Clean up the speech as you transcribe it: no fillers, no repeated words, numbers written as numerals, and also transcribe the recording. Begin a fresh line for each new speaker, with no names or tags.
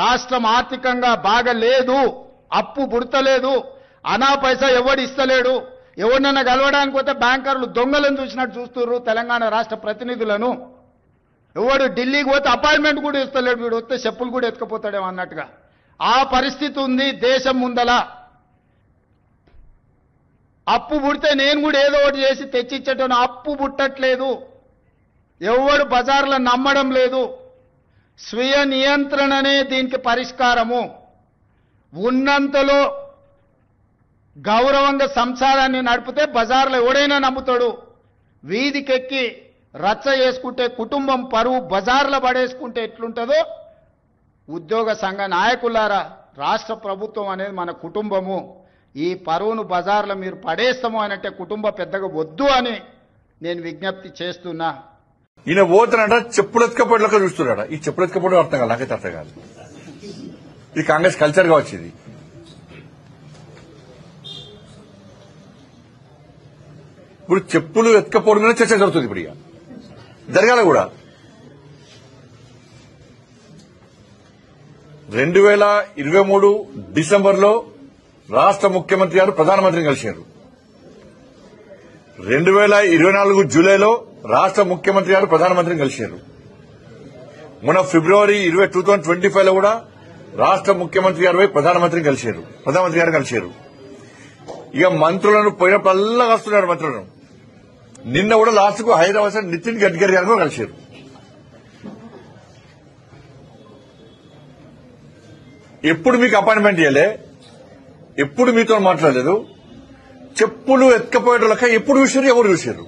రాష్ట్రం ఆర్థికంగా బాగా లేదు, అప్పు పుడతలేదు, అనా పైసా ఎవడు ఇస్తలేడు. ఎవరినైనా కలవడానికి పోతే బ్యాంకర్లు దొంగలను చూసినట్టు చూస్తున్నారు తెలంగాణ రాష్ట్ర ప్రతినిధులను. ఎవడు ఢిల్లీకి పోతే అపాయింట్మెంట్ కూడా ఇస్తలేడు, వీడు వస్తే చెప్పులు కూడా ఎత్తుకపోతాడేమో అన్నట్టుగా ఆ పరిస్థితి ఉంది దేశం ముందల. అప్పు పుడితే నేను కూడా ఏదో ఒకటి చేసి తెచ్చిచ్చేటోను, అప్పు పుట్టట్లేదు, ఎవడు బజార్లో నమ్మడం లేదు. స్వీయ నియంత్రణనే దీనికి పరిష్కారము. ఉన్నంతలో గౌరవంగా సంసారాన్ని నడిపితే బజార్లో ఎవడైనా నమ్ముతాడు. వీధికెక్కి రచ్చ చేసుకుంటే, కుటుంబం పరువు బజార్లో పడేసుకుంటే ఎట్లుంటుందో, ఉద్యోగ సంఘ నాయకులారా, రాష్ట్ర ప్రభుత్వం అనేది మన కుటుంబము. ఈ పరువును బజార్లో మీరు పడేస్తాము అనంటే కుటుంబ పెద్దగా వద్దు అని నేను విజ్ఞప్తి చేస్తున్నా.
ఈయన పోతానంట చెప్పులెత్తుకపోవడం చూస్తున్నాడా? ఈ చెప్పులెత్తుకపోవడం అర్థం కాదు, నాకైతే అర్థం కాదు. ఇది కాంగ్రెస్ కల్చర్ గా వచ్చింది. ఇప్పుడు చెప్పులు ఎత్తుకపోవడం మీద చర్చ జరుగుతుంది. ఇప్పుడు ఇక జరగాల కూడా. 2023 డిసెంబర్లో రాష్ట్ర ముఖ్యమంత్రి గారు ప్రధానమంత్రిని కలిశారు. 2024 జూలైలో రాష్ట్ర ముఖ్యమంత్రి గారు ప్రధానమంత్రిని కలిశారు. మొన్న ఫిబ్రవరి 2025లో కూడా రాష్ట్ర ముఖ్యమంత్రి గారు ప్రధానమంత్రి గారు కలిశారు. ఇక మంత్రులను పోయినప్పుడల్లా వస్తున్నారు మంత్రులను. నిన్న కూడా లాస్ట్ కు హైదరాబాద్ నితిన్ గడ్కరీ గారు కూడా కలిశారు. ఎప్పుడు మీకు అపాయింట్మెంట్ ఇవ్వలే, ఎప్పుడు మీతో మాట్లాడలేదు. చెప్పులు ఎత్తుకపోయేటోళ్ళక ఎప్పుడు చూశారు, ఎవరు చూశారు?